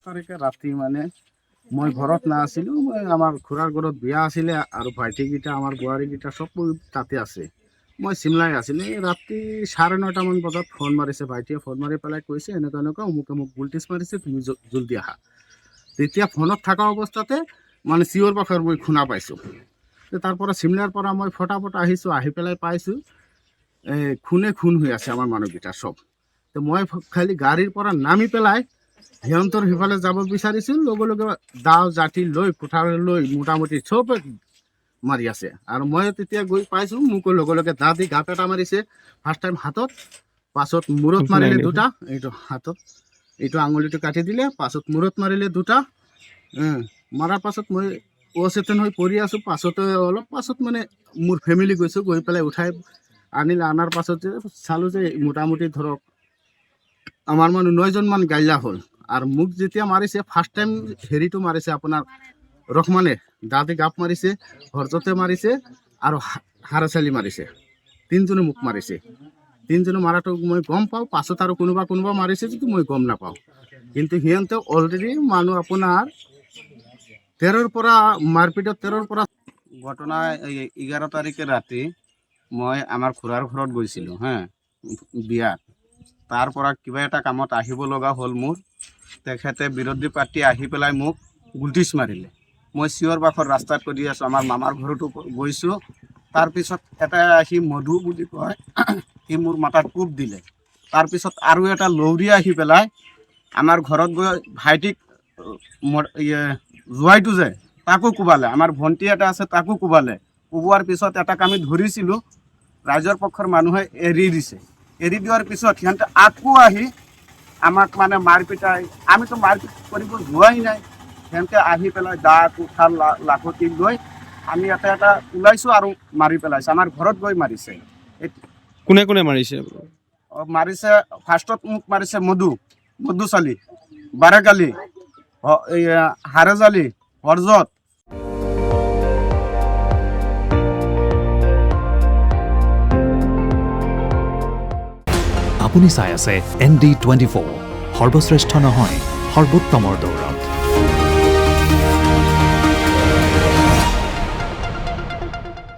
তাৰিখে ৰাতি মানে মই ঘৰত নাছিলো, মই আমাৰ খুৰাৰ ঘৰত বিয়া আছিলে আৰু ভাইটিকেইটা আমাৰ বোৱাৰীকেইটা চব তাতে আছে। মই চিমলাই আছিলোঁ। এই ৰাতি 9:30মান বজাত ফোন মাৰিছে ভাইটিয়ে, ফোন মাৰি পেলাই কৈছে এনেকুৱা এনেকুৱা অমুক অমুক ভোল্টেজ মাৰিছে, তুমি জল্দি আহা। তেতিয়া ফোনত থকা অৱস্থাতে মানে চিঞৰ বাখৰ মই শুনা পাইছোঁ। তাৰ পৰা চিমলাৰ পৰা মই ফটাফট আহিছোঁ, আহি পেলাই পাইছোঁ খুনে খুন হৈ আছে আমাৰ মানুহকেইটা চব। তো মই খালি গাড়ীৰ পৰা নামি পেলাই সিহঁতৰ সিফালে যাব বিচাৰিছোঁ, লগে লগে দাও জাঠি লৈ কুঠাৰ লৈ মোটামুটি চব মাৰি আছে। আৰু মই তেতিয়া গৈ পাইছোঁ, মোক লগে লগে দা দি গাপ এটা মাৰিছে, ফাৰ্ষ্ট টাইম হাতত, পাছত মূৰত মাৰিলে দুটা, এইটো হাতত এইটো আঙুলিটো কাটি দিলে, পাছত মূৰত মাৰিলে দুটা। মাৰাৰ পাছত মই অচেতন হৈ পৰি আছোঁ। পাছতে অলপ পাছত মানে মোৰ ফেমিলি গৈছোঁ, গৈ পেলাই উঠাই আনিলে। আনাৰ পাছত যে চালোঁ যে মোটামুটি ধৰক আমাৰ মানুহ 9জনমান গাইলা হ'ল। আৰু মোক যেতিয়া মাৰিছে ফাৰ্ষ্ট টাইম হেৰিটো মাৰিছে আপোনাৰ ৰহমানে, দাঁতে গাপ মাৰিছে, হৰজতে মাৰিছে আৰু হাৰাচালি মাৰিছে। 3জনে মোক মাৰিছে। 3জনে মাৰাটো মই গম পাওঁ, পাছত আৰু কোনোবা মাৰিছে যদি মই গম নাপাওঁ। কিন্তু সিহঁতে অলৰেডি মানুহ আপোনাৰ 13ৰ পৰা মাৰপিটত 13ৰ পৰা ঘটনা 11 তাৰিখে ৰাতি মই আমাৰ খুৰাৰ ঘৰত গৈছিলোঁ বিয়াত। তাৰ পৰা কিবা এটা কামত আহিব লগা হ'ল মোৰ। তেখেতে বিৰোধী পাৰ্টি আহি পেলাই মোক গুলটিছ মাৰিলে। মই চিঞৰ বাখৰ ৰাস্তাত কৰি আছোঁ, আমাৰ মামাৰ ঘৰতো গৈছোঁ। তাৰপিছত এটা আহি মধু বুলি কয়, সি মোৰ মাথাত কোব দিলে। তাৰপিছত আৰু এটা লৌৰি আহি পেলাই আমাৰ ঘৰত গৈ ভাইটিক জোৱাইটো যে তাকো কোবালে, আমাৰ ভণ্টি এটা আছে তাকো কোবালে। কোবোৱাৰ পিছত এটাক আমি ধৰিছিলোঁ, ৰাইজৰ পক্ষৰ মানুহে এৰি দিছে। এৰি দিয়াৰ পিছত সিহঁতে আকৌ আহি আমাক মানে মাৰপিটাই, আমিতো মাৰপিট কৰিব যোৱাই নাই। সিহঁতে আহি পেলাই দা কুঠাৰ লাখতি লৈ আমি এটা ওলাইছোঁ আৰু মাৰি পেলাইছে। আমাৰ ঘৰত গৈ মাৰিছে। কোনে কোনে মাৰিছে? মাৰিছে ফাৰ্ষ্টত মোক মাৰিছে মধুচালি, বাৰেকালি, হাৰেজালি, হৰজত। আপুনি চাই আছে ND24, সৰ্বশ্ৰেষ্ঠ নহয় সৰ্বোত্তমৰ দৌৰত।